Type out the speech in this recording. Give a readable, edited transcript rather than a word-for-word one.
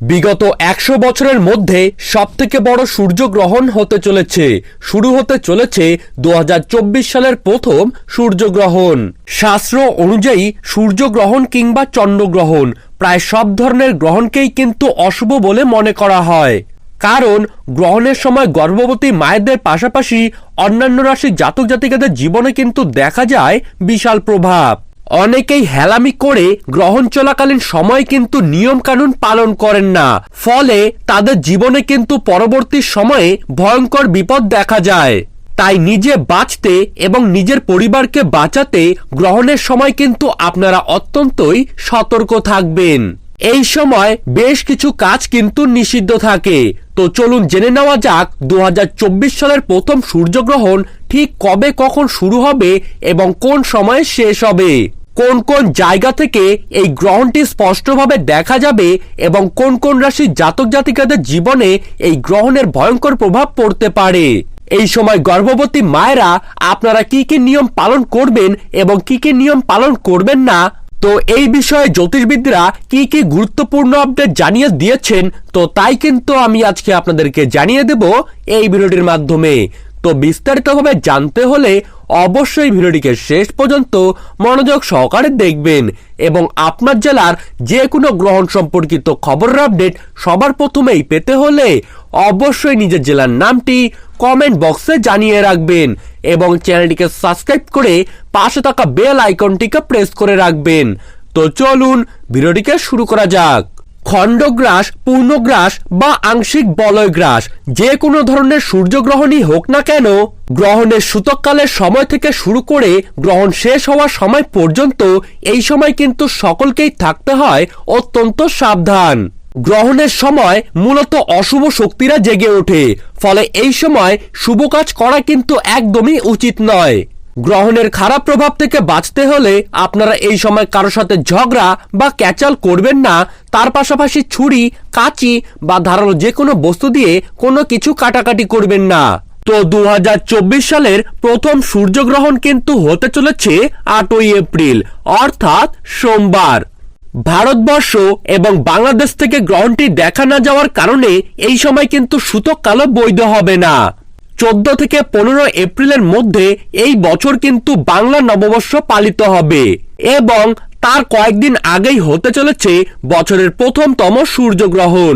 বিগত ১০০ বছরের মধ্যে সবথেকে বড় সূর্যগ্রহণ হতে চলেছে। শুরু হতে চলেছে ২০২৪ সালের প্রথম সূর্যগ্রহণ। শাস্ত্র অনুযায়ী সূর্যগ্রহণ কিংবা চন্দ্রগ্রহণ প্রায় সব ধরনের গ্রহণকেই কিন্তু অশুভ বলে মনে করা হয়, কারণ গ্রহণের সময় গর্ভবতী মায়েদের পাশাপাশি অন্যান্য রাশির জাতক জাতিকাদের জীবনে কিন্তু দেখা যায় বিশাল প্রভাব। অনেকেই হেলামি করে গ্রহণ চলাকালীন সময় কিন্তু নিয়ম কানুন পালন করেন না, ফলে তাদের জীবনে কিন্তু পরবর্তী সময়ে ভয়ঙ্কর বিপদ দেখা যায়। তাই নিজে বাঁচতে এবং নিজের পরিবারকে বাঁচাতে গ্রহণের সময় কিন্তু আপনারা অত্যন্তই সতর্ক থাকবেন। এই সময় বেশ কিছু কাজ কিন্তু নিষিদ্ধ থাকে। তো চলুন জেনে নেওয়া যাক ২০২৪ সালের প্রথম সূর্যগ্রহণ ঠিক কবে কখন শুরু হবে এবং কোন সময়ে শেষ হবে, কোন কোন জায়গা থেকে এই গ্রহণটি স্পষ্টভাবে দেখা যাবে এবং কোন কোন রাশির জাতক জাতিকাদের জীবনে এই গ্রহণের ভয়ঙ্কর প্রভাব পড়তে পারে। এই সময় গর্ভবতী মায়েরা আপনারা কি কি নিয়ম পালন করবেন এবং কি কি নিয়ম পালন করবেন না, তো এই বিষয়ে জ্যোতিষবিদরা কি কি গুরুত্বপূর্ণ আপডেট জানিয়ে দিয়েছেন, তো তাই কিন্তু আমি আজকে আপনাদেরকে জানিয়ে দেব এই ভিডিওটির মাধ্যমে। তো বিস্তারিতভাবে জানতে হলে অবশ্যই ভিডিওটিকে শেষ পর্যন্ত মনোযোগ সহকারে দেখবেন এবং আপনার জেলার যে কোনো গ্রহণ সম্পর্কিত খবরের আপডেট সবার প্রথমেই পেতে হলে অবশ্যই নিজের জেলার নামটি কমেন্ট বক্সে জানিয়ে রাখবেন এবং চ্যানেলটিকে সাবস্ক্রাইব করে পাশে থাকা বেল আইকনটিকে প্রেস করে রাখবেন। তো চলুন ভিডিওটিকে শুরু করা যাক। খণ্ডগ্রাস, পূর্ণগ্রাস বা আংশিক বলয়গ্রাস যে কোনো ধরনের সূর্যগ্রহণই হোক না কেন, গ্রহণের সূতককালের সময় থেকে শুরু করে গ্রহণ শেষ হওয়ার সময় পর্যন্ত এই সময় কিন্তু সকলকেই থাকতে হয় অত্যন্ত সাবধান। গ্রহণের সময় মূলত অশুভ শক্তিরা জেগে ওঠে, ফলে এই সময় শুভ কাজ করা কিন্তু একদমই উচিত নয়। গ্রহণের খারাপ প্রভাব থেকে বাঁচতে হলে আপনারা এই সময় কারোর সাথে ঝগড়া বা ক্যাচাল করবেন না, তার পাশাপাশি ছুরি, কাঁচি বা ধারালো যে কোনো বস্তু দিয়ে কোনো কিছু কাটাকাটি করবেন না। তো ২০২৪ সালের প্রথম সূর্যগ্রহণ কিন্তু হতে চলেছে ৮ই এপ্রিল, অর্থাৎ সোমবার। ভারতবর্ষ এবং বাংলাদেশ থেকে গ্রহণটি দেখা না যাওয়ার কারণে এই সময় কিন্তু সূতক কালও বৈধ হবে না। ১৪ থেকে ১৫ এপ্রিলের মধ্যে এই বছর কিন্তু বাংলা নববর্ষ পালিত হবে এবং তার কয়েকদিন আগেই হতে চলেছে বছরের প্রথমতম সূর্যগ্রহণ।